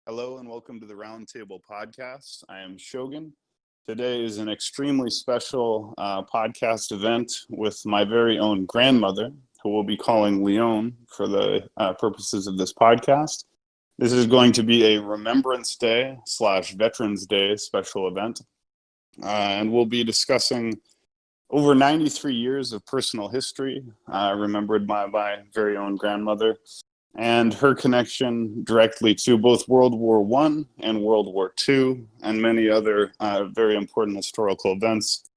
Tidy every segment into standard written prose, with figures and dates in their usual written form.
Hello and welcome to the Roundtable Podcast. I am Shogun. Today is an extremely special podcast event with my very own grandmother, who we'll be calling Leon for the purposes of this podcast. This is going to be a Remembrance Day / Veterans Day special event. And we'll be discussing over 93 years of personal history remembered by my very own grandmother, and her connection directly to both World War I and World War II, and many other very important historical events.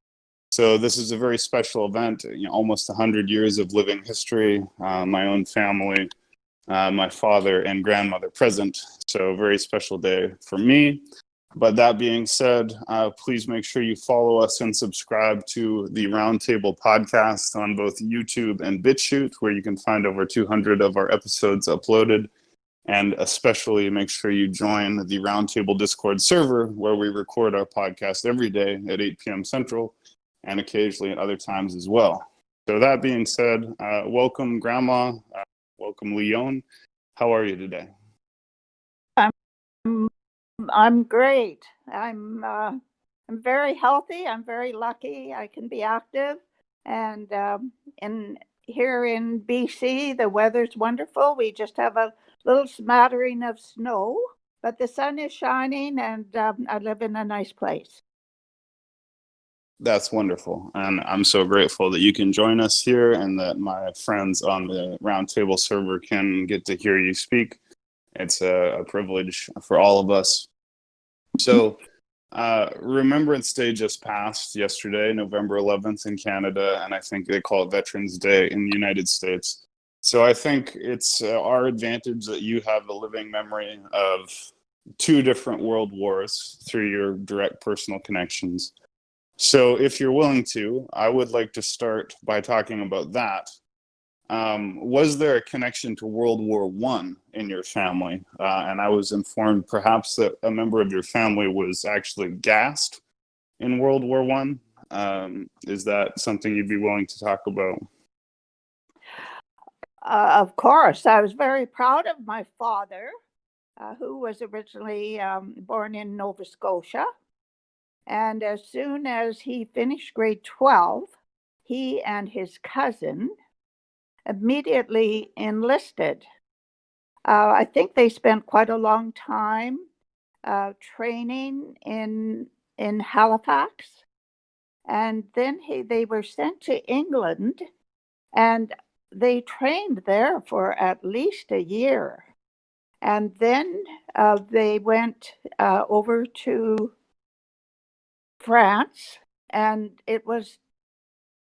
So this is a very special event, almost 100 years of living history, my own family, my father and grandmother present. So a very special day for me. But that being said, please make sure you follow us and subscribe to the Roundtable Podcast on both YouTube and BitChute, where you can find over 200 of our episodes uploaded. And especially make sure you join the Roundtable Discord server, where we record our podcast every day at 8 p.m. Central and occasionally at other times as well. So that being said, welcome, Grandma. Welcome, Leon. How are you today? I'm great. I'm very healthy. I'm very lucky. I can be active, and here in BC, the weather's wonderful. We just have a little smattering of snow, but the sun is shining, and I live in a nice place. That's wonderful, and I'm so grateful that you can join us here, and that my friends on the Roundtable server can get to hear you speak. It's a privilege for all of us. So, Remembrance Day just passed yesterday, November 11th in Canada, and I think they call it Veterans Day in the United States. So I think it's our advantage that you have a living memory of two different world wars through your direct personal connections. So if you're willing to, I would like to start by talking about that. Was there a connection to World War I in your family? And I was informed perhaps that a member of your family was actually gassed in World War I. Is that something you'd be willing to talk about? Of course. I was very proud of my father, who was originally born in Nova Scotia. And as soon as he finished grade 12, he and his cousin immediately enlisted. I think they spent quite a long time training in Halifax, and then they were sent to England, and they trained there for at least a year, and then they went over to France, and it was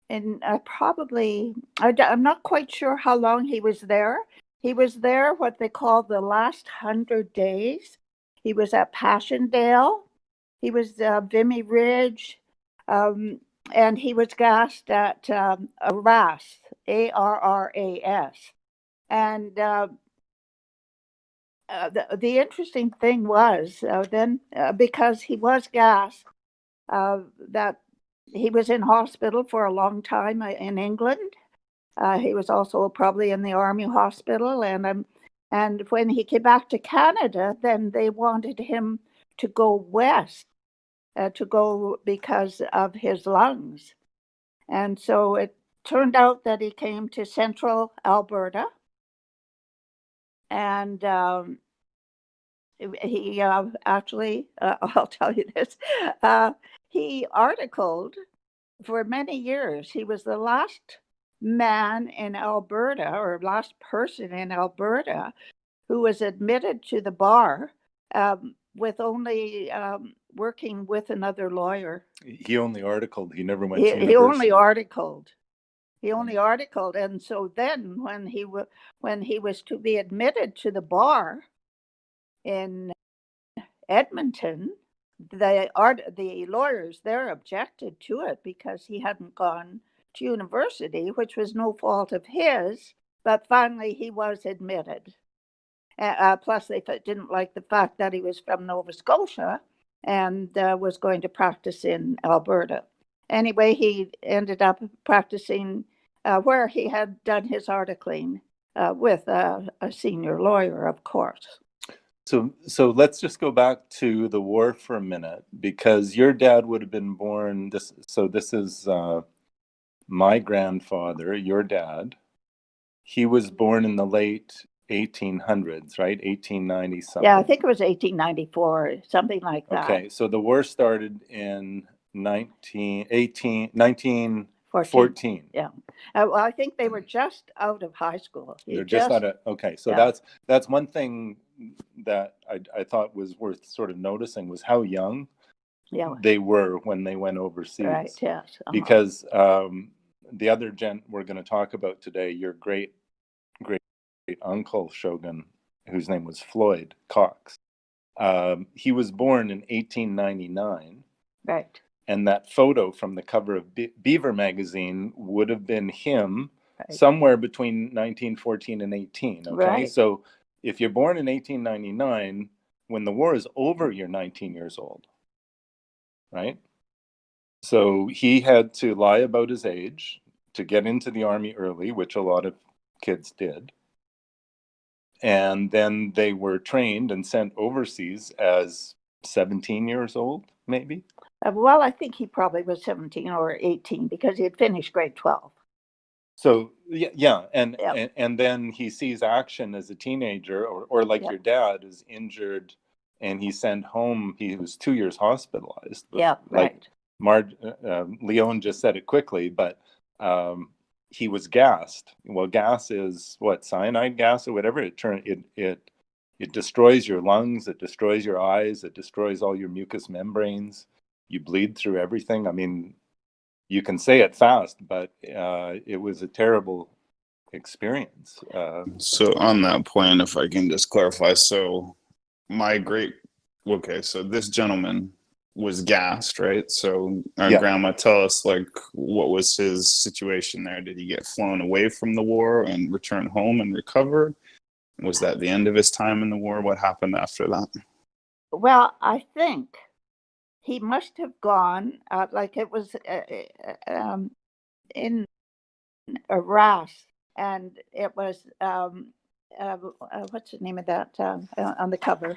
in I'm not quite sure how long he was there. He was there what they call the last 100 days. He was at Passchendaele. He was Vimy Ridge, and he was gassed at Arras, Arras. And the interesting thing was then, because he was gassed, that he was in hospital for a long time in England. He was also probably in the army hospital, and when he came back to Canada, then they wanted him to go west, because of his lungs. And so it turned out that he came to central Alberta, and he actually, I'll tell you this, he articled for many years. He was the last man in Alberta, or last person in Alberta, who was admitted to the bar with only working with another lawyer. He only articled. He never went to university. He only articled. And so then when he was to be admitted to the bar in Edmonton, the lawyers there objected to it because he hadn't gone to university, which was no fault of his, but finally he was admitted. Plus they didn't like the fact that he was from Nova Scotia and was going to practice in Alberta. Anyway, he ended up practicing where he had done his articling with a senior lawyer, of course. So let's just go back to the war for a minute, because your dad would have been born this. So this is my grandfather, your dad. He was born in the late 1800s, right? 1890 something. Yeah, I think it was 1894, something like that. Okay, so the war started in 1914. Yeah. Well, I think they were just out of high school. They're just out of, okay. So Yeah. that's one thing that I thought was worth sort of noticing, was how young they were when they went overseas. Right, yes. Because the other gent we're going to talk about today, your great uncle Shogun, whose name was Floyd Cox, he was born in 1899. Right. And that photo from the cover of Beaver magazine would have been him Right. somewhere between 1914 and 18. Okay. Right. So if you're born in 1899, when the war is over, you're 19 years old. Right. So he had to lie about his age to get into the army early, which a lot of kids did. And then they were trained and sent overseas as 17 years old, maybe. Well, I think he probably was 17 or 18 because he had finished grade 12. So yeah. And then he sees action as a teenager, or like your dad is injured and he's sent home. He was 2 years hospitalized. Yeah, like right. Leon just said it quickly, but he was gassed. Well, gas is what, cyanide gas or whatever. It destroys your lungs, it destroys your eyes, it destroys all your mucous membranes. You bleed through everything. I mean, you can say it fast, but it was a terrible experience. So on that point, if I can just clarify, so so this gentleman was gassed, right? So Grandma, tell us, like, what was his situation there? Did he get flown away from the war and return home and recover? Was that the end of his time in the war? What happened after that? Well, I think he must have gone, like it was in Iraq, and it was, what's the name of that on the cover?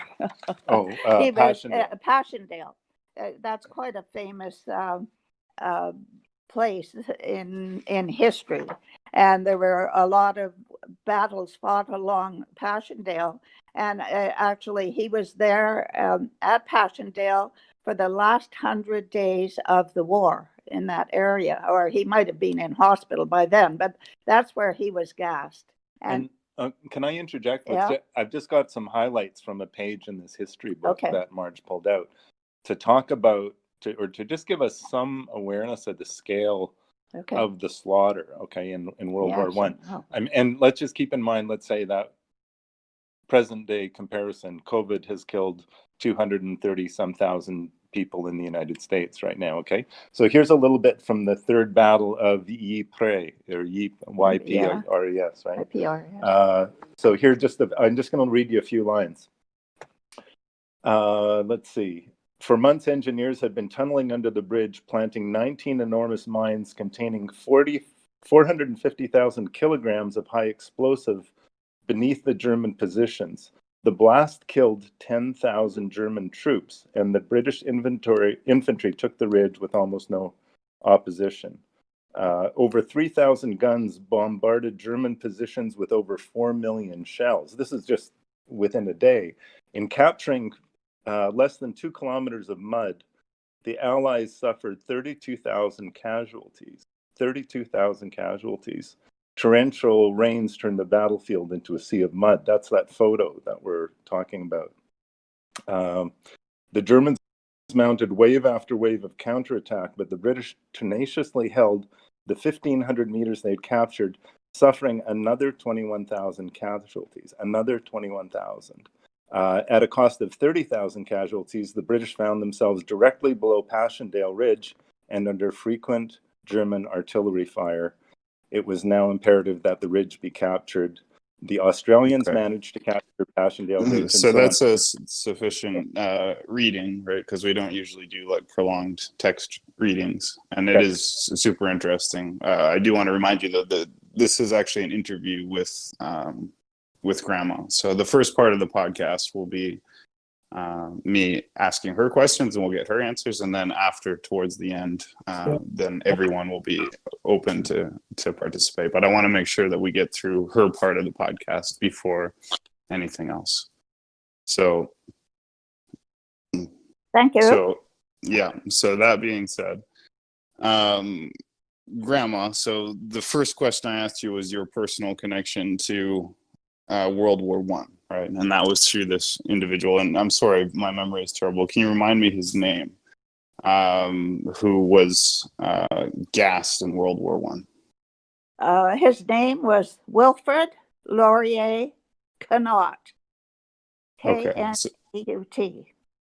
Passchendaele. That's quite a famous place in history. And there were a lot of battles fought along Passchendaele. And actually, he was there at Passchendaele for the last 100 days of the war in that area, or he might have been in hospital by then, but that's where he was gassed. And can I interject? I've just got some highlights from a page in this history book that Marge pulled out to talk about, to just give us some awareness of the scale of the slaughter, in World War I. And let's just keep in mind, let's say that present day comparison, COVID has killed 230 some thousand people in the United States right now. Okay, so here's a little bit from the third battle of Ypres, or YPRES, right? YPRES. So here, I'm just going to read you a few lines. Let's see. For months, engineers had been tunneling under the bridge, planting 19 enormous mines containing 450,000 kilograms of high explosive beneath the German positions. The blast killed 10,000 German troops, and the British infantry took the ridge with almost no opposition. Over 3,000 guns bombarded German positions with over 4 million shells. This is just within a day. In capturing less than 2 kilometers of mud, the Allies suffered 32,000 casualties. 32,000 casualties. Torrential rains turned the battlefield into a sea of mud. That's that photo that we're talking about. The Germans mounted wave after wave of counterattack, but the British tenaciously held the 1,500 meters they'd captured, suffering another 21,000 casualties, another 21,000. At a cost of 30,000 casualties, the British found themselves directly below Passchendaele Ridge and under frequent German artillery fire. It was now imperative that the ridge be captured. The Australians managed to capture Passchendaele Ridge. So that's a sufficient reading, right? Because we don't usually do like prolonged text readings, and it is super interesting. I do want to remind you that this is actually an interview with with Grandma. So the first part of the podcast will be me asking her questions, and we'll get her answers. And then after, towards the end, then everyone will be open to participate. But I want to make sure that we get through her part of the podcast before anything else. So, Thank you. So that being said, Grandma, so the first question I asked you was your personal connection to World War One, right? And that was through this individual. And I'm sorry, my memory is terrible. Can you remind me his name? Who was gassed in World War One? His name was Wilfrid Laurier Connaught. Okay. K-N-E-U-T.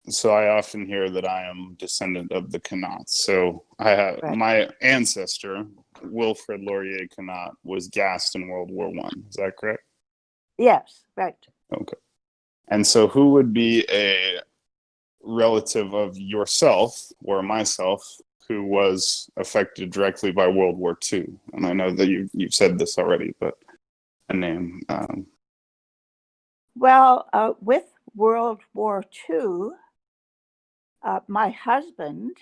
So I often hear that I am descendant of the Connaughts. So I have my ancestor, Wilfrid Laurier Connaught, was gassed in World War One. Is that correct? Yes, right. Okay. And so who would be a relative of yourself or myself who was affected directly by World War II? And I know that you've said this already, but a name. Well, with World War II, my husband,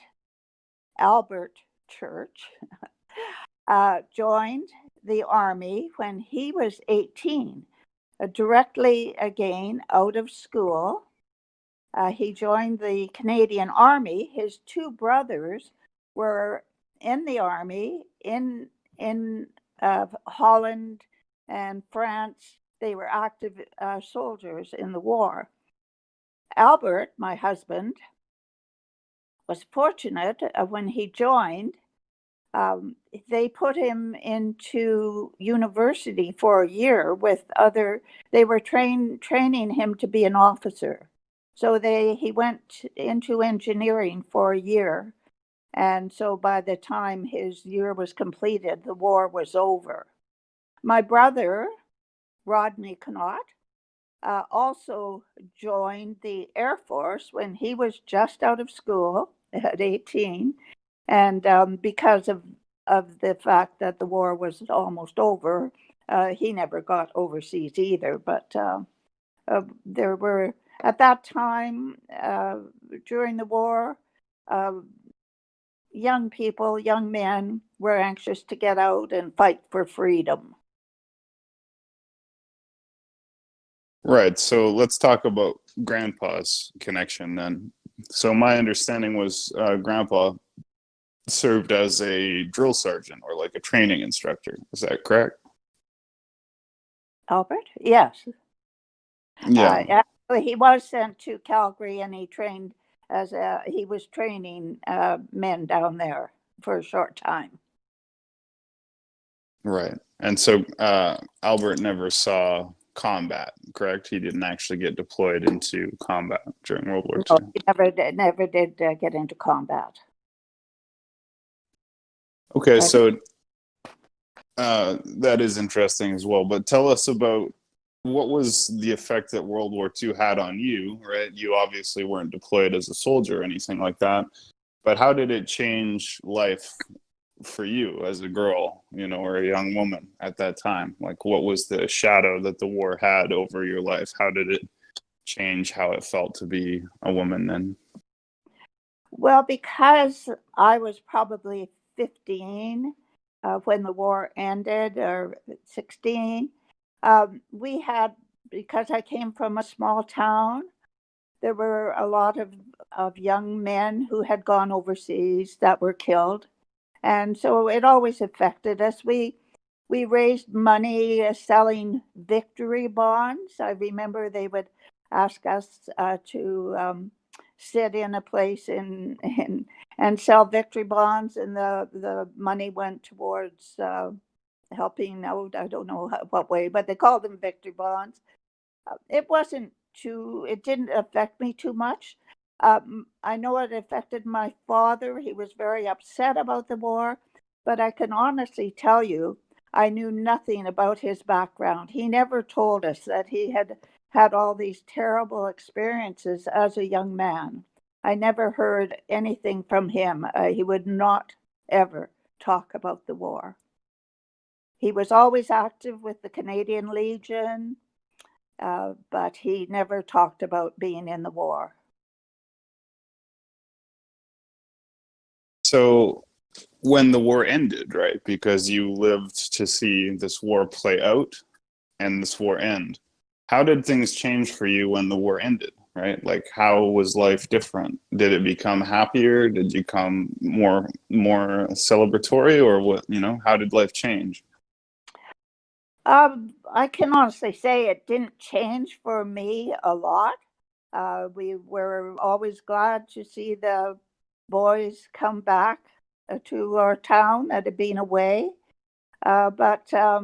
Albert Church, joined the Army when he was 18, directly again out of school. He joined the Canadian Army. His two brothers were in the Army in Holland and France. They were active soldiers in the war. Albert, my husband, was fortunate when he joined. They put him into university for a year with they were training him to be an officer. So he went into engineering for a year. And so by the time his year was completed, the war was over. My brother, Rodney Connaught, also joined the Air Force when he was just out of school at 18. And because of the fact that the war was almost over, he never got overseas either. But there were, at that time, during the war, young people, young men were anxious to get out and fight for freedom. Right. So let's talk about Grandpa's connection then. So my understanding was Grandpa served as a drill sergeant or like a training instructor. Is that correct? Albert? Yes. Yeah. He was sent to Calgary, and he was training men down there for a short time. Right. And so Albert never saw combat, correct? He didn't actually get deployed into combat during World War II. No, he never did get into combat. Okay, so that is interesting as well. But tell us about what was the effect that World War II had on you, right? You obviously weren't deployed as a soldier or anything like that. But how did it change life for you as a girl, or a young woman at that time? Like, what was the shadow that the war had over your life? How did it change how it felt to be a woman then? Well, because I was probably 15 when the war ended, or 16, because I came from a small town, there were a lot of young men who had gone overseas that were killed. And so it always affected us. We raised money selling victory bonds. I remember they would ask us to sit in a place and sell victory bonds, and the money went towards helping out. I don't know what way, but they called them victory bonds. It didn't affect me too much. I know it affected my father. He was very upset about the war, but I can honestly tell you, I knew nothing about his background. He never told us that he had had all these terrible experiences as a young man. I never heard anything from him. He would not ever talk about the war. He was always active with the Canadian Legion. but he never talked about being in the war. So when the war ended, right, because you lived to see this war play out and this war end, how did things change for you when the war ended, right? Like, how was life different? Did it become happier? Did you become more celebratory, or what, how did life change? I can honestly say it didn't change for me a lot. We were always glad to see the boys come back to our town that had been away. But I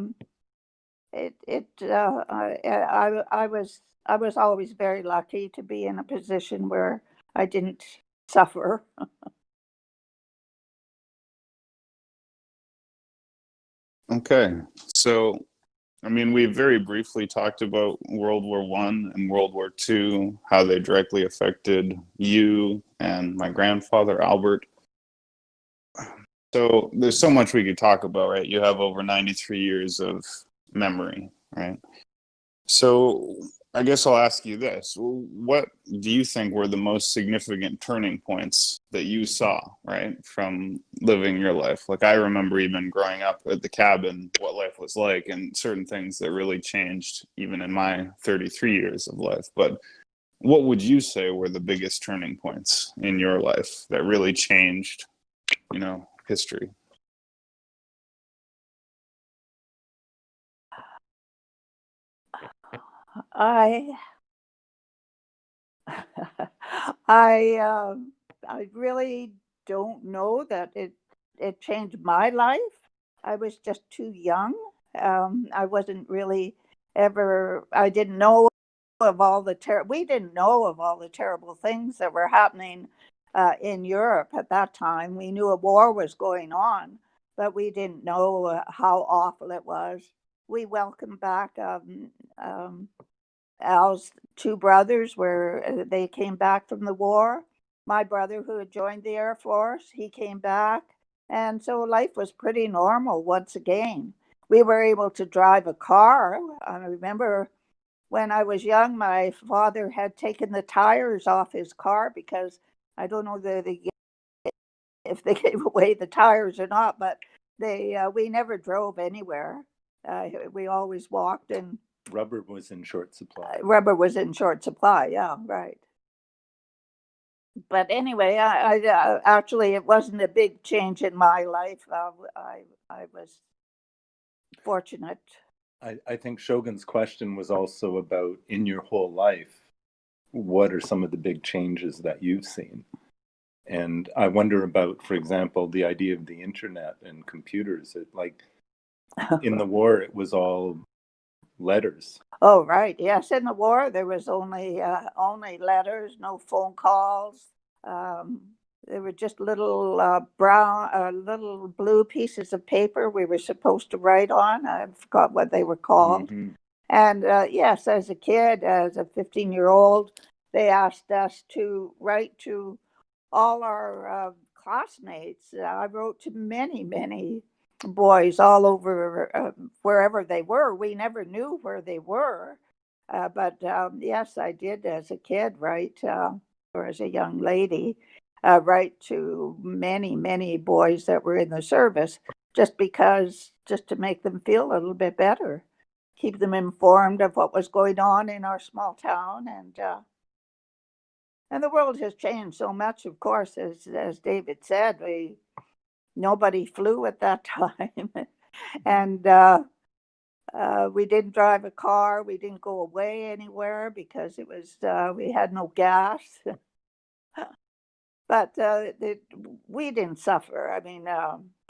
was always very lucky to be in a position where I didn't suffer. Okay, so I mean, we very briefly talked about World War One and World War Two, how they directly affected you and my grandfather, Albert. So there's so much we could talk about, right? You have over 93 years of memory, right? So I guess I'll ask you this. What do you think were the most significant turning points that you saw, right, from living your life? Like, I remember even growing up at the cabin, what life was like, and certain things that really changed even in my 33 years of life. But what would you say were the biggest turning points in your life that really changed, history? I I I really don't know that it changed my life. I was just too young. I wasn't really ever. I didn't know of all the we didn't know of all the terrible things that were happening in Europe at that time. We knew a war was going on, but we didn't know how awful it was. We welcomed back Al's two brothers, where they came back from the war. My brother, who had joined the Air Force, he came back. And so life was pretty normal once again. We were able to drive a car. I remember when I was young, my father had taken the tires off his car because I don't know if they gave away the tires or not, but we never drove anywhere. We always walked, and Rubber was in short supply. rubber was in short supply. Yeah, right. But anyway, actually, it wasn't a big change in my life. I was fortunate. I think Shogun's question was also about, in your whole life, what are some of the big changes that you've seen? And I wonder about, for example, the idea of the internet and computers. In the war, it was all letters. Oh, right. Yes, in the war, there was only letters, no phone calls. Um, there were just little little blue pieces of paper we were supposed to write on. I forgot what they were called. Mm-hmm. And yes, as a kid, as a 15-year-old, they asked us to write to all our classmates. I wrote to many, many boys all over wherever they were. We never knew where they were. But yes, I did as a kid write, or as a young lady, write to many, many boys that were in the service just to make them feel a little bit better, keep them informed of what was going on in our small town. And the world has changed so much, of course, as David said. Nobody flew at that time, and we didn't drive a car. We didn't go away anywhere because we had no gas. But we didn't suffer. I mean,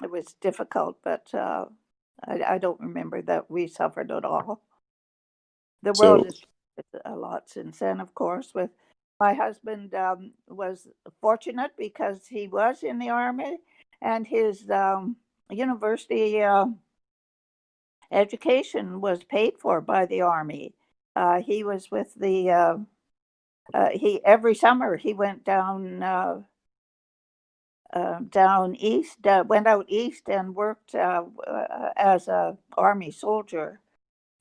it was difficult, but I don't remember that we suffered at all. The world So has changed a lot since then, of course. With my husband was fortunate because he was in the army, and his university education was paid for by the army. He was with the he every summer he went down east, went out east and worked as a army soldier.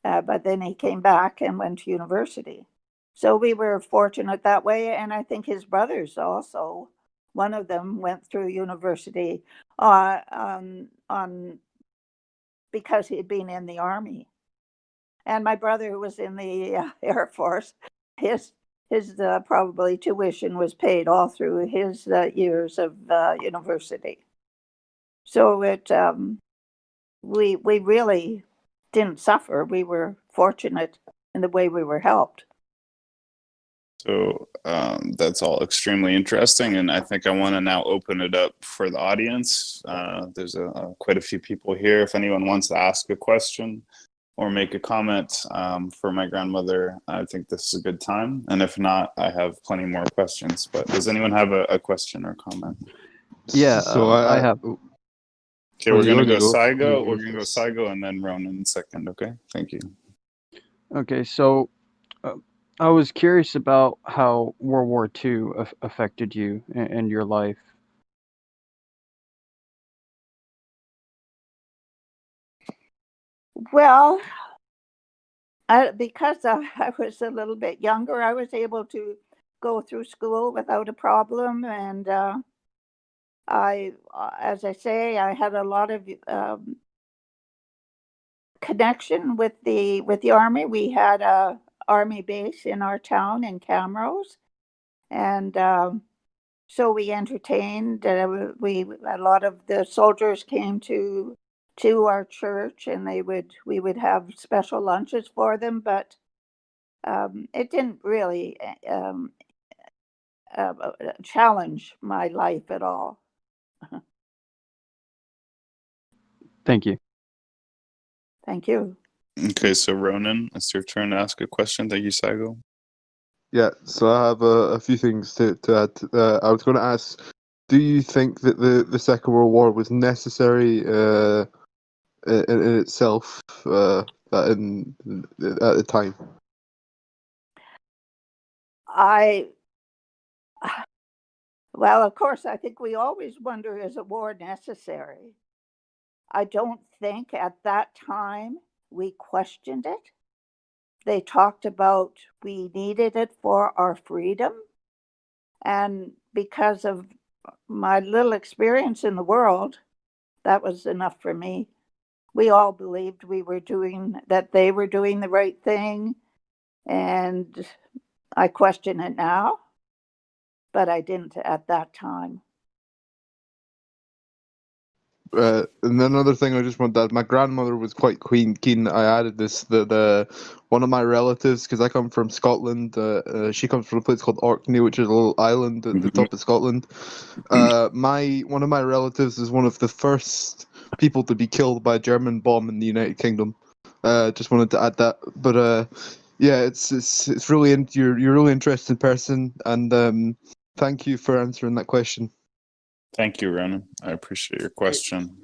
but then he came back and went to university. So we were fortunate that way, and I think his brothers also. One of them went through university on because he'd been in the army, and my brother, who was in the Air Force, his probably tuition was paid all through his years of university. So we really didn't suffer. We were fortunate in the way we were helped. So that's all extremely interesting, and I think I want to now open it up for the audience. There's quite a few people here. If anyone wants to ask a question or make a comment for my grandmother, I think this is a good time. And if not, I have plenty more questions. But does anyone have a question or comment? Yeah, So I have. Okay, we're gonna go Saigo. We're gonna go Saigo, and then Ronan in second. Okay, thank you. Okay, so I was curious about how World War II affected you and your life. Well, because I was a little bit younger, I was able to go through school without a problem, and as I say, I had a lot of connection with the army. We had a army base in our town in Camrose, and so we entertained. We a lot of the soldiers came to our church, and we would have special lunches for them. But it didn't really challenge my life at all. Thank you. Thank you. Okay, so Ronan, it's your turn to ask a question. Thank you, Saigo. Yeah, so I have a few things to add. I was going to ask, do you think that the Second World War was necessary in itself at the time? Well, of course, I think we always wonder, is a war necessary? I don't think at that time we questioned it. They talked about we needed it for our freedom. And because of my little experience in the world, that was enough for me. We all believed they were doing the right thing. And I question it now, but I didn't at that time. And then another thing I just want that my grandmother was quite keen. I added this the one of my relatives, because I come from Scotland. She comes from a place called Orkney, which is a little island at the top of Scotland. One of my relatives is one of the first people to be killed by a German bomb in the United Kingdom. Just wanted to add that. But yeah, it's really you're a really interesting person, and thank you for answering that question. Thank you, Ronan. I appreciate your question.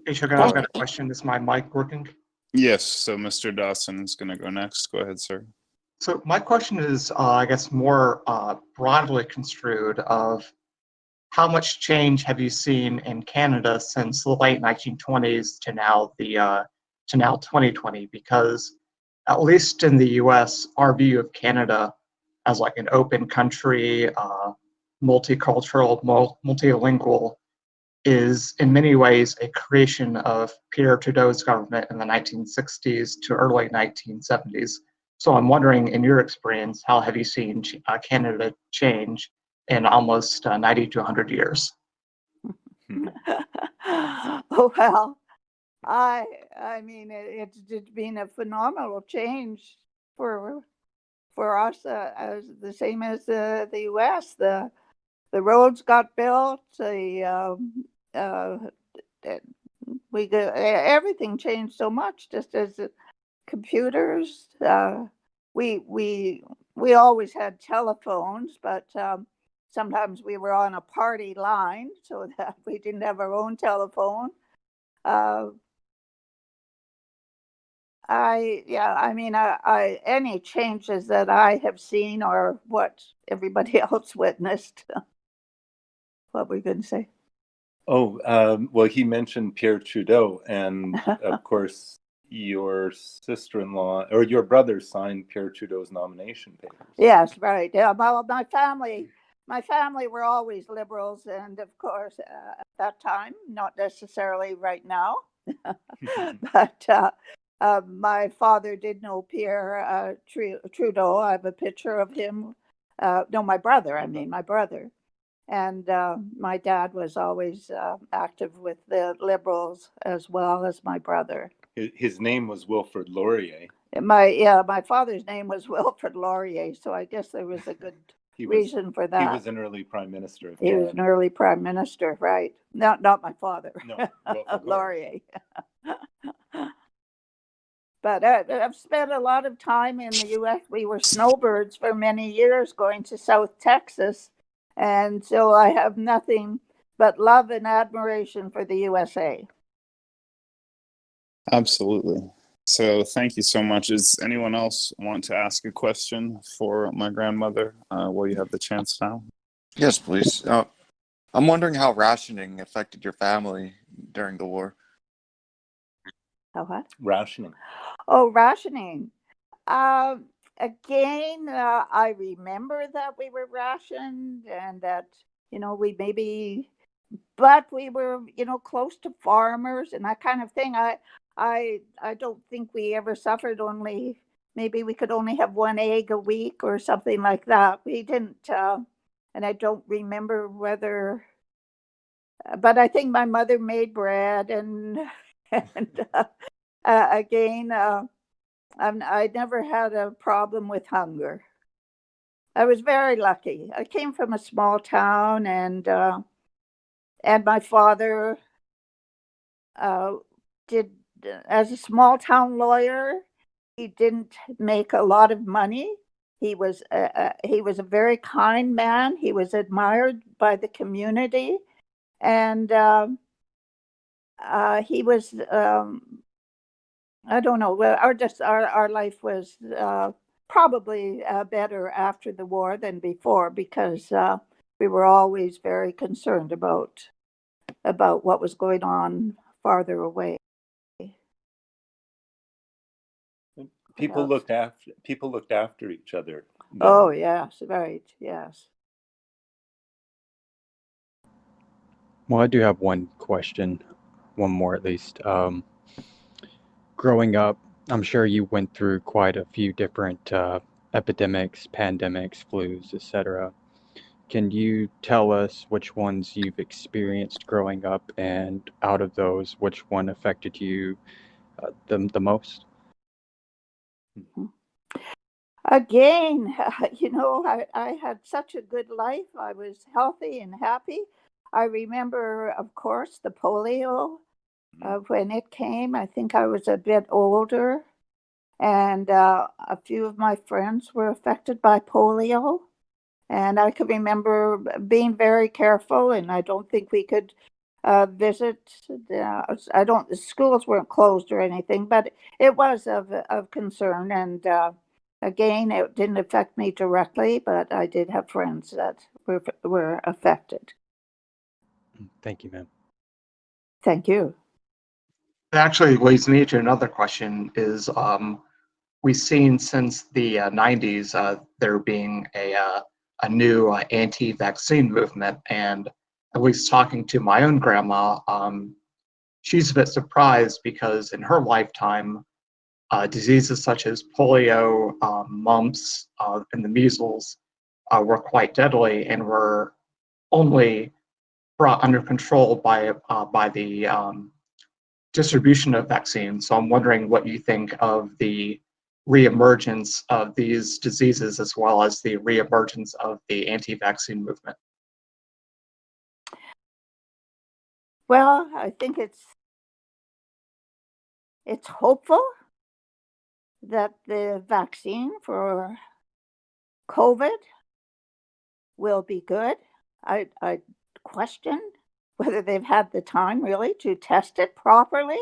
Hey, Shogun, I've got a question. Is my mic working? Yes, so Mr. Dawson is going to go next. Go ahead, sir. So my question is, I guess, more broadly construed of how much change have you seen in Canada since the late 1920s to now 2020? Because at least in the U.S., our view of Canada as like an open country, multicultural, multilingual, is in many ways a creation of Pierre Trudeau's government in the 1960s to early 1970s. So I'm wondering, in your experience, how have you seen Canada change in almost 90 to 100 years? Oh, well, I mean, it's been a phenomenal change for us, as the same as the U.S. The roads got built. Everything changed so much. Just as computers, we always had telephones, but sometimes we were on a party line, so that we didn't have our own telephone. Any changes that I have seen are what everybody else witnessed. What were you going to say? Oh, well, he mentioned Pierre Trudeau, and of course, your sister-in-law or your brother signed Pierre Trudeau's nomination papers. Yes, right. Yeah, well, my family were always liberals, and of course, at that time, not necessarily right now, but my father did know Pierre Trudeau. I have a picture of him. No, my brother. I mean, my brother. And my dad was always active with the liberals as well as my brother. His name was Wilfrid Laurier. My father's name was Wilfrid Laurier, so I guess there was a good reason for that. He was an early prime minister. He was an early prime minister, right? Not my father. No, Wilfrid Laurier. But I've spent a lot of time in the U.S. We were snowbirds for many years, going to South Texas, and so I have nothing but love and admiration for the USA. Absolutely. So thank you so much. Does anyone else want to ask a question for my grandmother while you have the chance now? Yes, please. I'm wondering how rationing affected your family during the war. How what? Rationing. Oh, rationing. Again, I remember that we were rationed and that, but we were, close to farmers and that kind of thing. I don't think we ever suffered. Only maybe we could only have one egg a week or something like that. We didn't, and I don't remember whether, but I think my mother made bread and again, I never had a problem with hunger. I was very lucky. I came from a small town, and my father did as a small town lawyer. He didn't make a lot of money. He was a very kind man. He was admired by the community, and he was. I don't know. Well, our life was probably better after the war than before because we were always very concerned about what was going on farther away. People looked after each other. Oh yes, right, yes. Well, I do have one question, one more at least. Growing up, I'm sure you went through quite a few different epidemics, pandemics, flus, etc. Can you tell us which ones you've experienced growing up, and out of those, which one affected you the most? Again, I had such a good life. I was healthy and happy. I remember, of course, the polio when it came. I think I was a bit older, and a few of my friends were affected by polio. And I could remember being very careful, and I don't think we could visit. The schools weren't closed or anything, but it was of concern. And again, it didn't affect me directly, but I did have friends that were affected. Thank you, ma'am. Thank you. It actually leads me to another question is we've seen since the 90s there being a new anti-vaccine movement, and at least talking to my own grandma, she's a bit surprised because in her lifetime, diseases such as polio, mumps, and the measles were quite deadly and were only brought under control by the distribution of vaccines. So I'm wondering what you think of the reemergence of these diseases as well as the reemergence of the anti-vaccine movement. Well, I think it's hopeful that the vaccine for COVID will be good. I question whether they've had the time really to test it properly,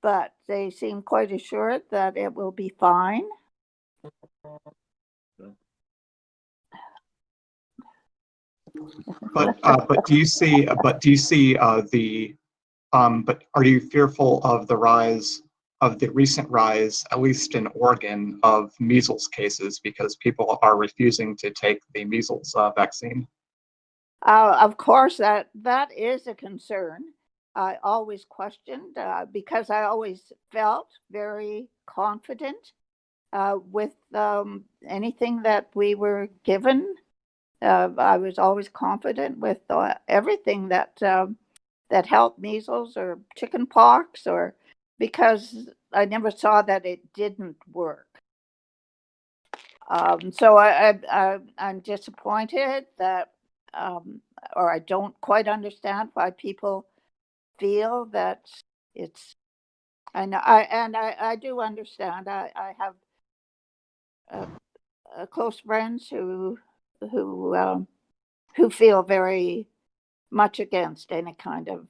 but they seem quite assured that it will be fine. But do you see but are you fearful of the rise of the recent rise, at least in Oregon, of measles cases because people are refusing to take the measles vaccine? Of course, that is a concern. I always questioned because I always felt very confident with anything that we were given. I was always confident with everything that helped measles or chicken pox, or because I never saw that it didn't work. So I'm disappointed that, or I don't quite understand why people feel that it's. I know, I do understand. I have close friends who feel very much against any kind of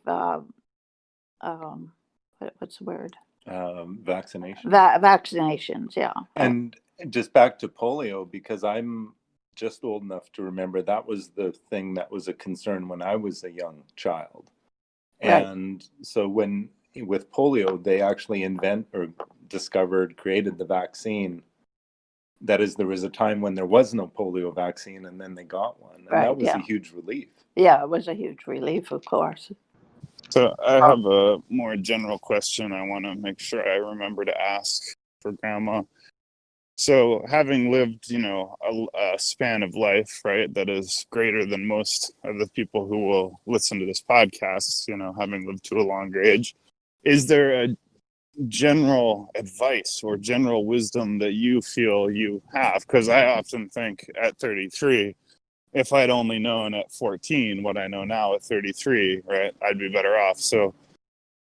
what's the word? Vaccination. Vaccinations, yeah. And just back to polio, because I'm just old enough to remember that was the thing that was a concern when I was a young child. Right. And so when with polio, they actually created the vaccine. That is, there was a time when there was no polio vaccine, and then they got one, and Right, that was yeah. a huge relief. Yeah, it was a huge relief, of course. So I have a more general question I want to make sure I remember to ask for Grandma. So having lived, a span of life, right, that is greater than most of the people who will listen to this podcast, having lived to a longer age, is there a general advice or general wisdom that you feel you have? Because I often think at 33, if I'd only known at 14 what I know now at 33, right, I'd be better off. So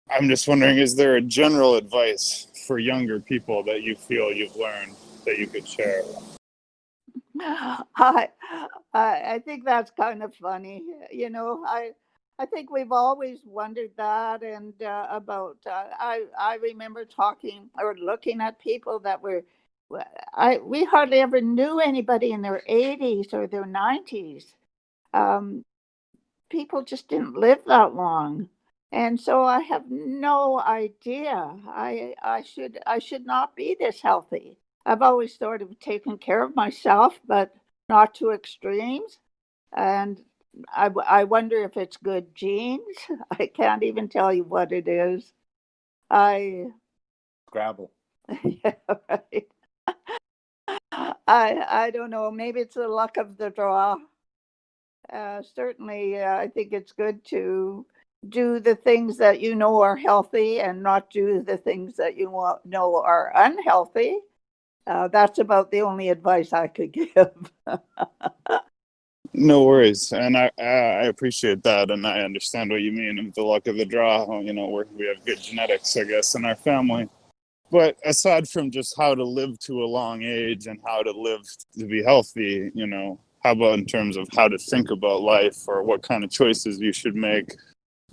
I'm just wondering, is there a general advice for younger people that you feel you've learned that you could share? I I think that's kind of funny. I think we've always wondered that, and about. I remember talking or looking at people that were. We hardly ever knew anybody in their 80s or their 90s. Um, People just didn't live that long. And so I have no idea. I should not be this healthy. I've always sort of taken care of myself, but not to extremes. And I wonder if it's good genes. I can't even tell you what it is. I Scrabble. yeah, right. I don't know. Maybe it's the luck of the draw. Certainly, I think it's good to do the things that you know are healthy and not do the things that you know are unhealthy. That's about the only advice I could give. No worries, and I appreciate that, and I understand what you mean with the luck of the draw. We have good genetics, I guess, in our family. But aside from just how to live to a long age and how to live to be healthy, how about in terms of how to think about life or what kind of choices you should make,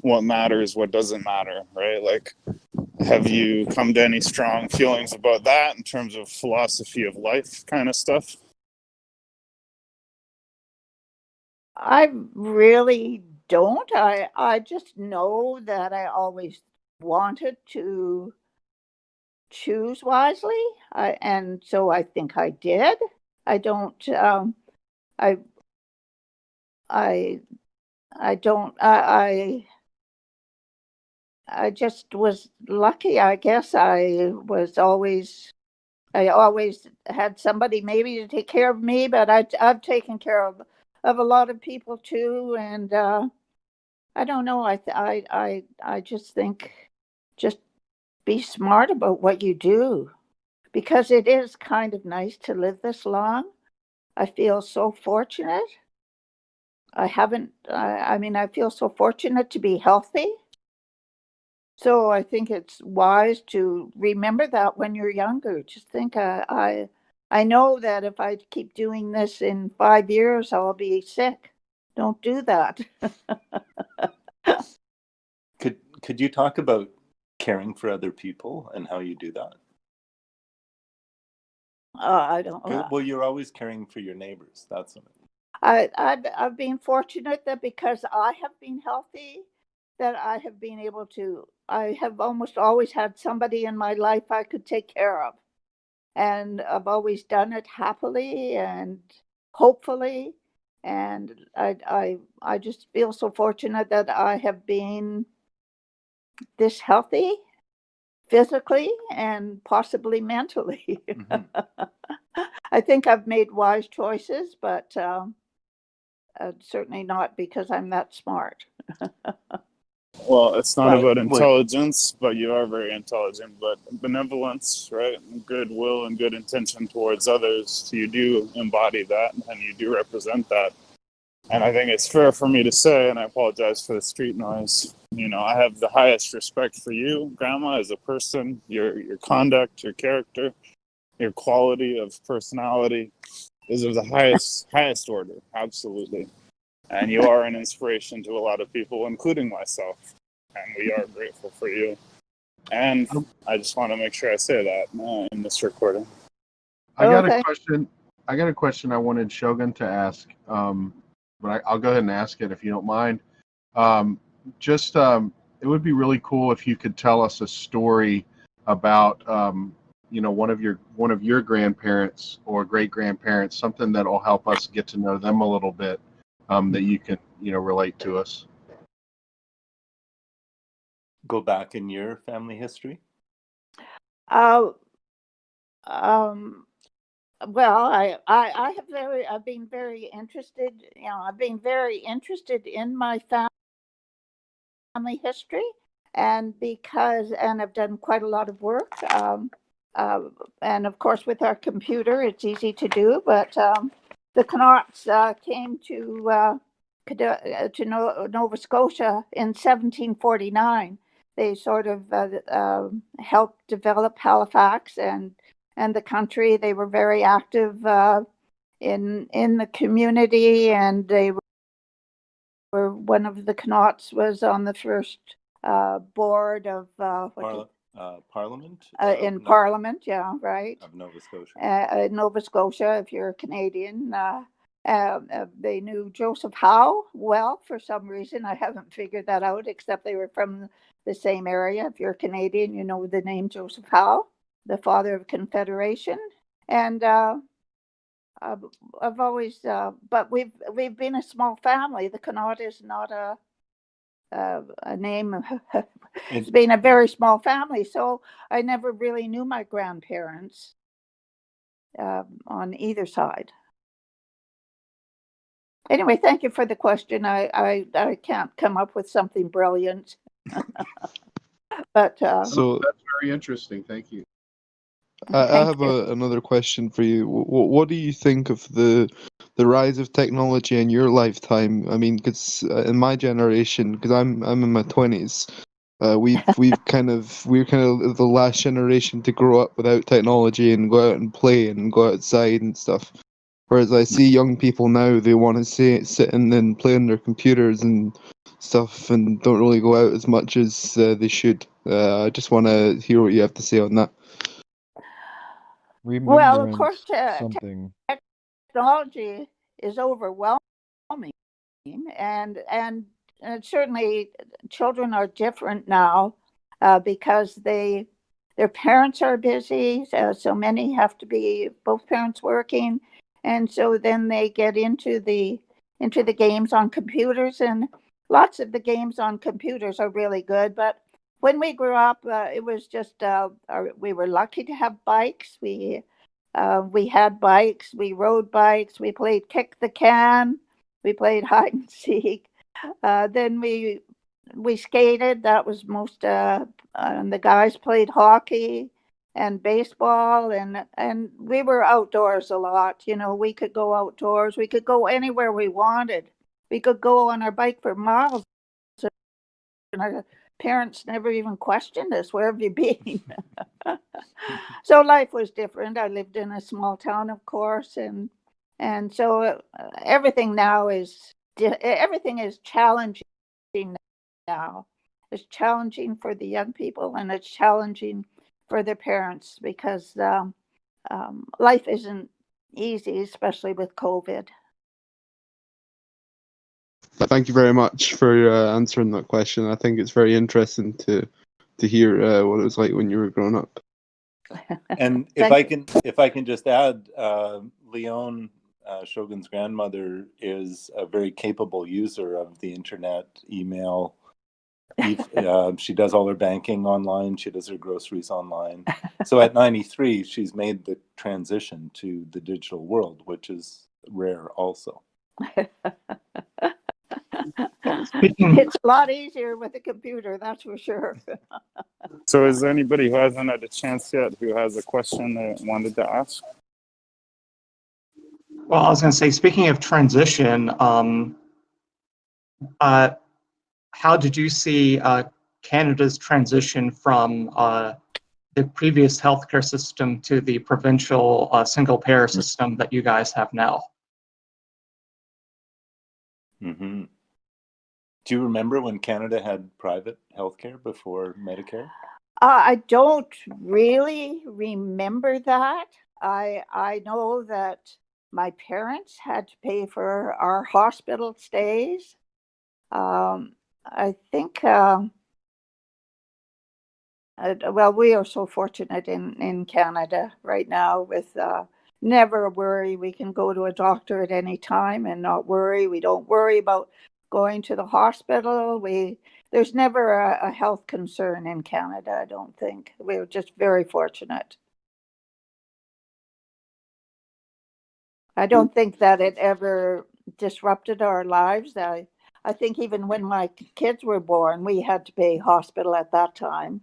what matters, what doesn't matter, right? Like, have you come to any strong feelings about that in terms of philosophy of life kind of stuff? I really don't. I just know that I always wanted to choose wisely, and so I think I did. I don't. I I I don't. I just was lucky. I guess I always had somebody maybe to take care of me, but I've taken care of a lot of people too, and I don't know. I just think just be smart about what you do because it is kind of nice to live this long. I feel so fortunate. I haven't. I mean, I feel so fortunate to be healthy. So I think it's wise to remember that when you're younger. Just think, I know that if I keep doing this in 5 years, I'll be sick. Don't do that. Could you talk about caring for other people and how you do that? I don't. Well, you're always caring for your neighbors. That's what I've been fortunate that because I have been healthy, that I have been able to I have almost always had somebody in my life I could take care of. And I've always done it happily and hopefully. And I just feel so fortunate that I have been this healthy physically and possibly mentally. I think I've made wise choices, but certainly not because I'm that smart. Well, it's not Well, about wait. intelligence, but you are very intelligent. But benevolence, right? Goodwill and good intention towards others, you do embody that and you do represent that. And I think it's fair for me to say, and I apologize for the street noise, you know, I have the highest respect for you, Grandma, as a person, your conduct, your character, your quality of personality is of the highest order, absolutely. And you are an inspiration to a lot of people, including myself. And we are grateful for you. And I just want to make sure I say that in this recording. I got Okay. a question. I got a question I wanted Shogun to ask, but I'll go ahead and ask it if you don't mind. It would be really cool if you could tell us a story about, one of your grandparents or great grandparents, something that will help us get to know them a little bit, that you can, relate to us. Go back in your family history. Uh, well, I've been very interested. I've been very interested in my family history, and I've done quite a lot of work. And of course, with our computer, it's easy to do. But the Connaughts came to Nova Scotia in 1749. They sort of helped develop Halifax and the country. They were very active in the community, and they were one of the Connaughts was on the first board of Parliament? in Parliament, yeah, right. Of Nova Scotia. Nova Scotia, if you're a Canadian. They knew Joseph Howe well for some reason. I haven't figured that out, except they were from the same area. If you're Canadian, you know the name Joseph Howe, the father of Confederation. And I've always, but we've been a small family. The Connaught is not a name. It's been a very small family, so I never really knew my grandparents on either side. Anyway, thank you for the question. I can't come up with something brilliant, but So That's very interesting. Thank you. I thank have you. another question for you. What do you think of the rise of technology in your lifetime? I mean, because in my generation, because I'm in my 20s, we're kind of the last generation to grow up without technology and go out and play and go outside and stuff. Whereas I see young people now, they want to sit and play on their computers and stuff and don't really go out as much as they should. I just want to hear what you have to say on that. Well, of course, Remembrance something. technology is overwhelming, and certainly children are different now because their parents are busy, so many have to be both parents working, and so then they get into the games on computers, and lots of the games on computers are really good. But when we grew up, it was just we were lucky to have bikes. We had bikes, we rode bikes, we played kick the can, we played hide and seek. Then we skated. That was most. And the guys played hockey and baseball, and we were outdoors a lot. We could go outdoors. We could go anywhere we wanted. We could go on our bike for miles, and our parents never even questioned us. Where have you been? So life was different. I lived in a small town, of course, and so everything now everything is challenging now. It's challenging for the young people, and it's challenging for their parents because life isn't easy, especially with COVID. Thank you very much for answering that question. I think it's very interesting to to hear what it was like when you were growing up. And if I can just add, Leon, Shogun's grandmother, is a very capable user of the internet, email. She does all her banking online. She does her groceries online. So at 93, she's made the transition to the digital world, which is rare also. It's a lot easier with a computer, that's for sure. So is there anybody who hasn't had a chance yet who has a question they wanted to ask? Well, I was going to say, speaking of transition, how did you see Canada's transition from the previous healthcare system to the provincial single-payer system that you guys have now? Mm-hmm. Do you remember when Canada had private healthcare before Medicare? I don't really remember that. I know that my parents had to pay for our hospital stays. I think, well, we are so fortunate in Canada right now with never a worry. We can go to a doctor at any time and not worry. We don't worry about going to the hospital. There's never a health concern in Canada, I don't think. We're just very fortunate. I don't think that it ever disrupted our lives. I think even when my kids were born, we had to pay hospital at that time.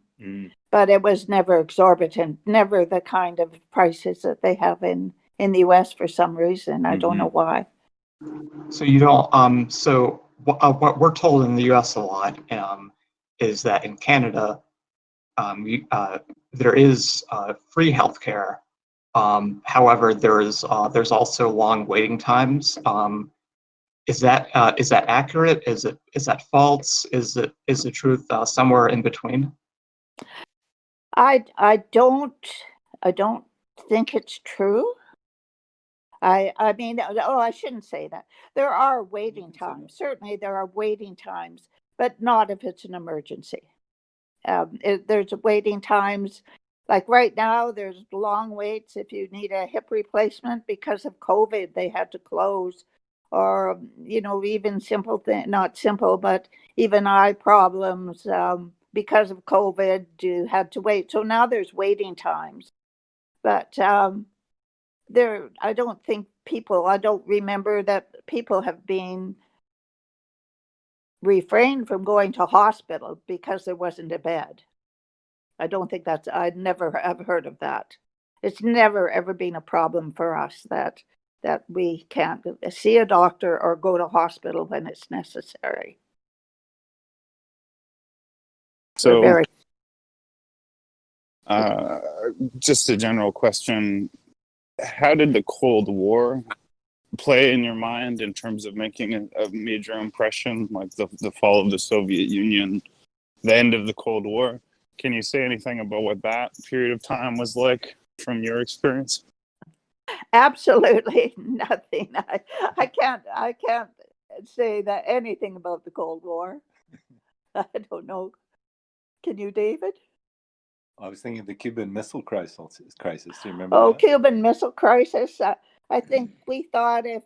But it was never exorbitant, never the kind of prices that they have in the US for some reason. I don't know why. So you don't, so what we're told in the US a lot is that in Canada, there is free healthcare. However, there's also long waiting times. Is that accurate? Is that false? Is the truth somewhere in between? I don't think it's true. I mean, I shouldn't say that. There are waiting times. Certainly there are waiting times, but not if it's an emergency. There's waiting times. Like right now, there's long waits if you need a hip replacement because of COVID, they had to close. Or, even simple thing, not simple, but even eye problems because of COVID, you had to wait. So now there's waiting times. But I don't remember that people have been refrained from going to hospital because there wasn't a bed. I'd never have heard of that. It's never ever been a problem for us that we can't see a doctor or go to hospital when it's necessary. So just a general question, how did the Cold War play in your mind in terms of making a major impression, like the fall of the Soviet Union, the end of the Cold War? Can you say anything about what that period of time was like from your experience? Absolutely nothing. I can't say that anything about the Cold War. I don't know. Can you, David? I was thinking of the Cuban Missile Crisis. Do you remember that? Oh, Cuban Missile Crisis. I think we thought if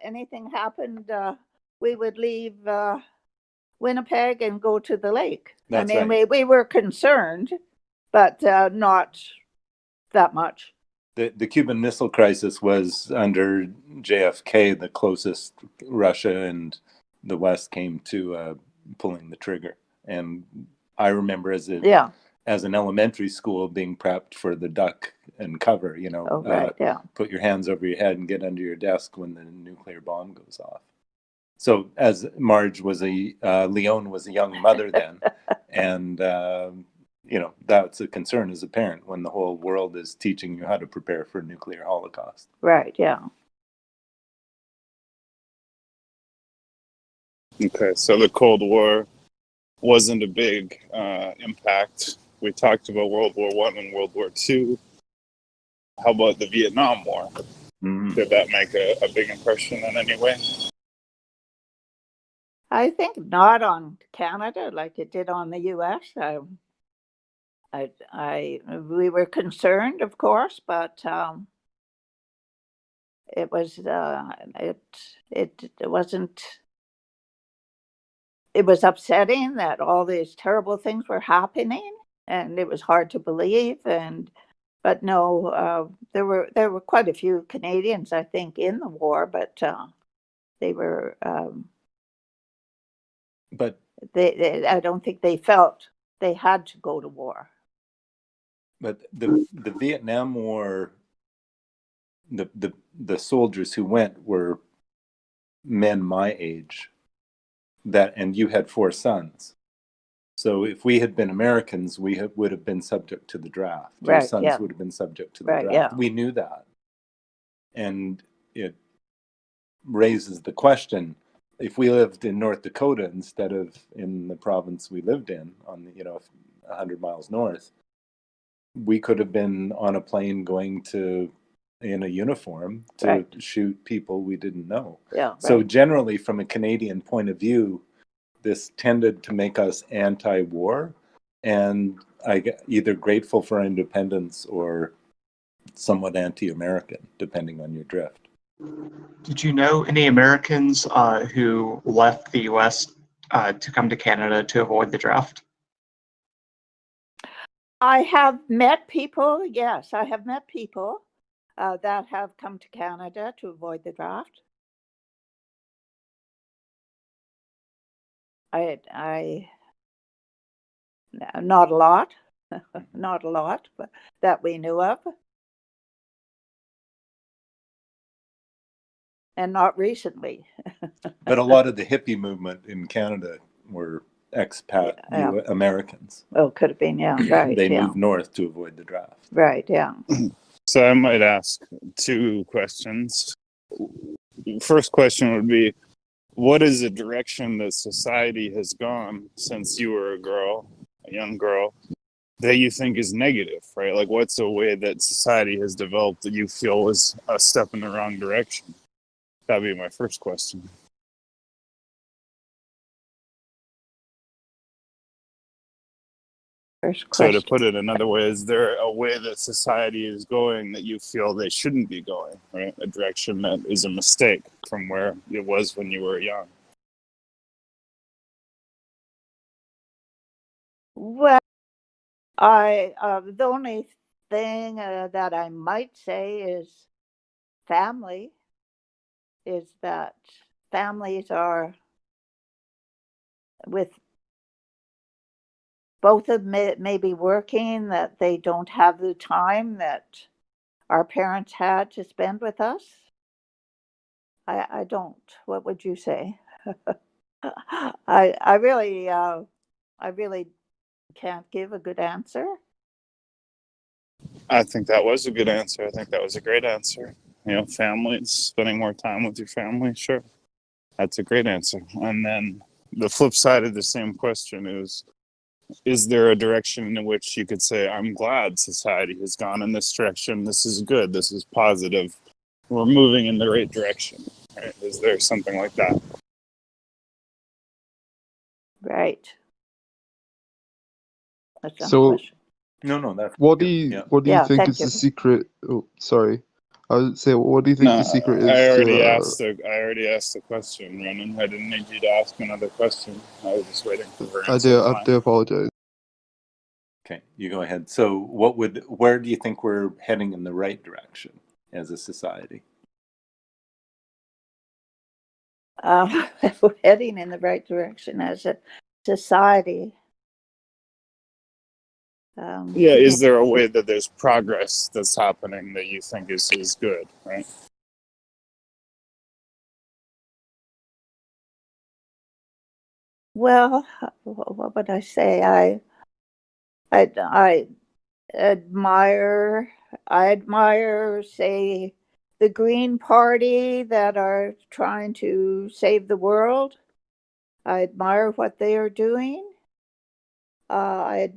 anything happened, we would leave Winnipeg and go to the lake. That's right. we were concerned, but not that much. The Cuban Missile Crisis was under JFK the closest Russia and the West came to pulling the trigger. And I remember as an elementary school being prepped for the duck and cover, put your hands over your head and get under your desk when the nuclear bomb goes off. So as Marge was Leon was a young mother then, and that's a concern as a parent when the whole world is teaching you how to prepare for a nuclear holocaust. Right, yeah. Okay, so the Cold War wasn't a big impact. We talked about World War I and World War II. How about the Vietnam War? Did that make a big impression in any way? I think not on Canada like it did on the US. we were concerned, of course, but it was it wasn't. It was upsetting that all these terrible things were happening, and it was hard to believe. But no, there were quite a few Canadians, I think, in the war, but they were. But I don't think they felt they had to go to war. but the Vietnam War, the soldiers who went were men my age. And you had 4 sons. So if we had been Americans, would have been subject to the draft. Your Right, sons yeah. would have been subject to the Right, draft. yeah. We knew that. And it raises the question, if we lived in North Dakota instead of in the province we lived in, 100 miles north, we could have been on a plane going in a uniform to Right. shoot people we didn't know. Yeah. So right. generally, from a Canadian point of view, this tended to make us anti-war and either grateful for independence or somewhat anti-American, depending on your drift. Did you know any Americans who left the U.S. To come to Canada to avoid the draft? I have met people. Yes, I have met people that have come to Canada to avoid the draft. Not a lot, not a lot, but that we knew of, and not recently. But a lot of the hippie movement in Canada were expat Yeah. Americans. Oh, could have been, yeah, right. They yeah. moved north to avoid the draft. Right, yeah. So I might ask 2 questions. First question would be, what is the direction that society has gone since you were a young girl, that you think is negative, right? Like, what's a way that society has developed that you feel is a step in the wrong direction? That'd be my first question. First So question. to put it another way, is there a way that society is going that you feel they shouldn't be going, right? A direction that is a mistake from where it was when you were young? Well, the only thing that I might say is family, is that families are, with both of them maybe working, that they don't have the time that our parents had to spend with us. I don't. What would you say? I really can't give a good answer. I think that was a good answer. I think that was a great answer. Families, spending more time with your family, sure. That's a great answer. And then the flip side of the same question is there a direction in which you could say, I'm glad society has gone in this direction. This is good. This is positive. We're moving in the right direction. Right? Is there something like that? Right. That's a So- question. No, that's What do good. you Yeah. what do you Yeah, think thank is the you. secret? Oh, sorry. I would say, what do you think No, the secret is I already to? asked the question, Ronan. I didn't need you to ask another question. I was just waiting for her I answer. do apologize. Okay, you go ahead. So where do you think we're heading in the right direction as a society? We're heading in the right direction as a society. Yeah, is there a way that there's progress that's happening that you think is good, right? Well, what would I say? I admire, say, the Green Party that are trying to save the world. I admire what they are doing. I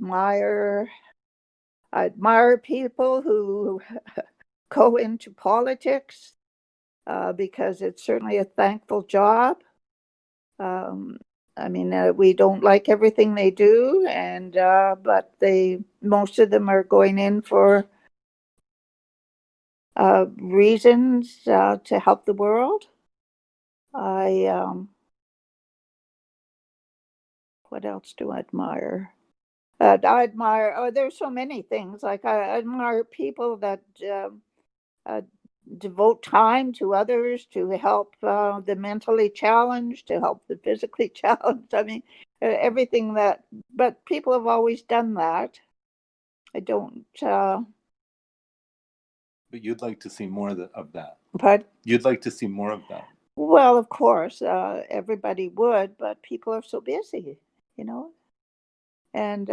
admire people who go into politics because it's certainly a thankful job. I mean, we don't like everything they do, and but most of them are going in for reasons to help the world. What else do I admire? I admire. Oh, there's so many things. Like I admire people that uh, devote time to others, to help the mentally challenged, to help the physically challenged. I mean, everything that. But people have always done that. I don't. But you'd like to see more of that. But You'd like to see more of that. well, of course, everybody would, but people are so busy, you know. And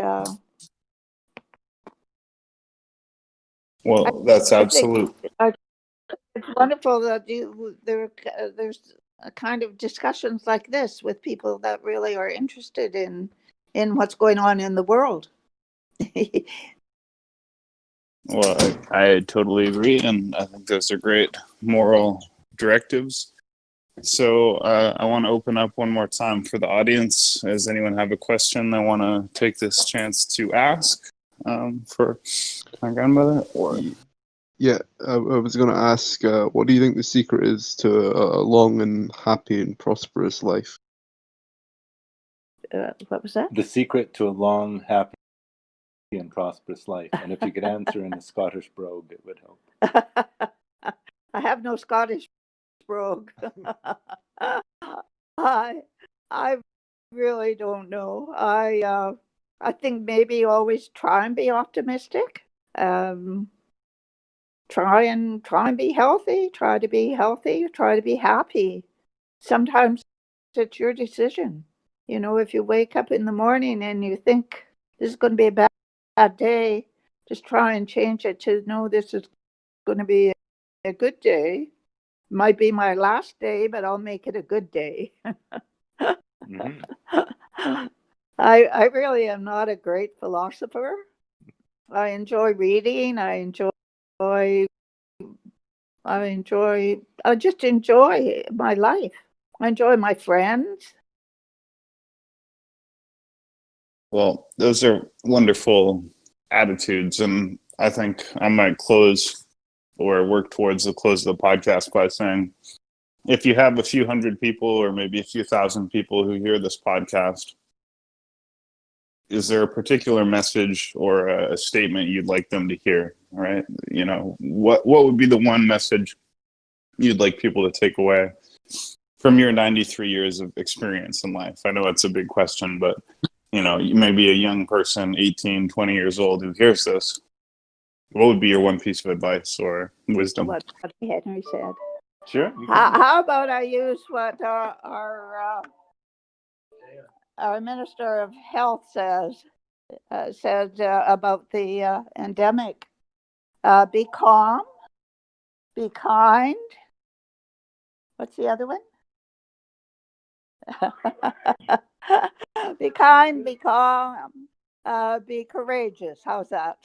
Well, that's I think absolute. it's wonderful that there's a kind of discussions like this with people that really are interested in what's going on in the world. Well, I totally agree, and I think those are great moral directives. So I want to open up one more time for the audience. Does anyone have a question they want to take this chance to ask for my grandmother? Or Yeah, I was going to ask, what do you think the secret is to a long and happy and prosperous life? What was that? The secret to a long, happy, and prosperous life. And if you could answer in a Scottish brogue, it would help. I have no Scottish brogue. I really don't know. I think maybe always try and be optimistic. Try and be healthy. Try to be healthy. Try to be happy. Sometimes it's your decision. You know, if you wake up in the morning and you think this is going to be a bad day, just try and change it to no, this is going to be a good day. Might be my last day, but I'll make it a good day. Mhm. I really am not a great philosopher. I enjoy reading. I just enjoy my life. I enjoy my friends. well, those are wonderful attitudes, and I think I might close or work towards the close of the podcast by saying, if you have a few hundred people or maybe a few thousand people who hear this podcast, is there a particular message or a statement you'd like them to hear? Right? You know, what would be the one message you'd like people to take away from your 93 years of experience in life? I know it's a big question, but you know, you may be a young person, 18, 20 years old, who hears this. What would be your one piece of advice or wisdom? What Henry said. Sure. How about I use what our Minister of Health said about the endemic. Be calm, be kind. What's the other one? Be kind, be calm, be courageous. How's that?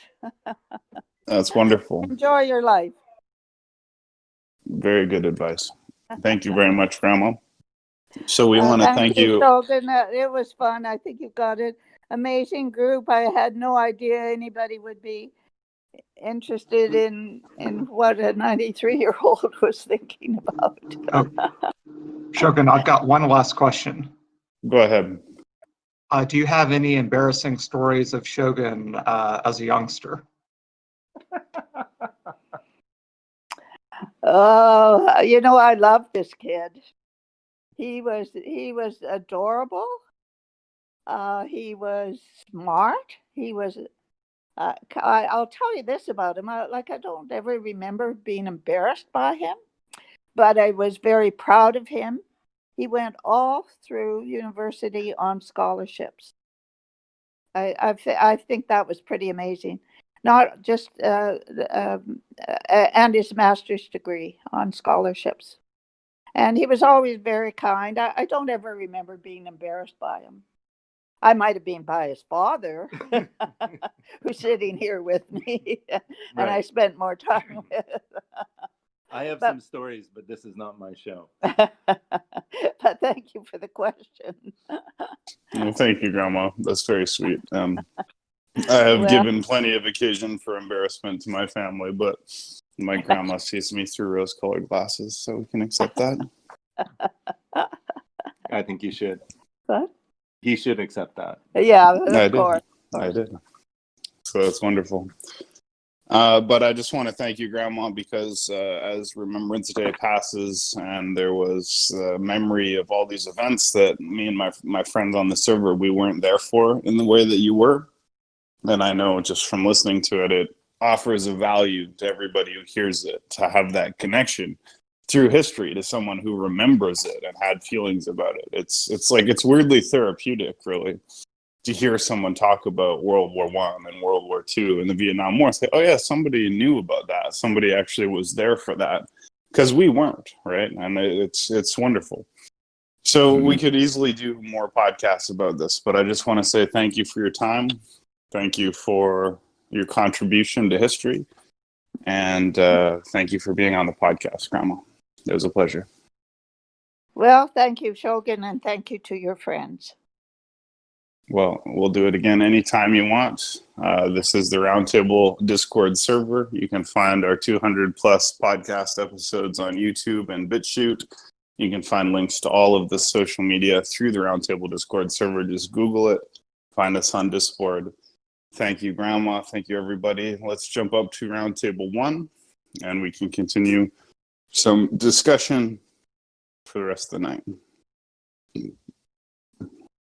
That's wonderful. Enjoy your life. Very good advice. Thank you very much, Grandma. So we want to thank you. Sheldon. It was fun. I think you've got an amazing group. I had no idea anybody would be interested in what a 93-year-old was thinking about. Oh, Shogun, I've got one last question. Go ahead. Do you have any embarrassing stories of Shogun as a youngster? Oh, you know, I loved this kid. He was adorable. He was smart. He was. I'll tell you this about him. I don't ever remember being embarrassed by him, but I was very proud of him. He went all through university on scholarships. I think that was pretty amazing. Not just and his master's degree on scholarships. And he was always very kind. I don't ever remember being embarrassed by him. I might have been by his father, who's sitting here with me, and I spent more time with. I have But- some stories, but this is not my show. But thank you for the question. Well, thank you, Grandma. That's very sweet. I have Well- given plenty of occasion for embarrassment to my family, but my grandma sees me through rose-colored glasses, so we can accept that. I think you should. What? He should accept that. Yeah, I of did. course. I did. So that's wonderful. But I just want to thank you, Grandma, because as Remembrance Day passes and there was memory of all these events that me and my friends on the server, we weren't there for in the way that you were. And I know just from listening to it, it offers a value to everybody who hears it, to have that connection through history to someone who remembers it and had feelings about it. It's like, it's weirdly therapeutic, really, to hear someone talk about World War I and World War II and the Vietnam War, say, oh yeah, somebody knew about that. Somebody actually was there for that, because we weren't, right? And it's wonderful. So we could easily do more podcasts about this, but I just want to say thank you for your time. Thank you for your contribution to history. And thank you for being on the podcast, Grandma. It was a pleasure. Well, thank you, Shogun, and thank you to your friends. Well, we'll do it again anytime you want. This is the Roundtable Discord server. You can find our 200 plus podcast episodes on YouTube and BitChute. You can find links to all of the social media through the Roundtable Discord server. Just Google it. Find us on Discord. Thank you, Grandma. Thank you, everybody. Let's jump up to Roundtable 1, and we can continue some discussion for the rest of the night.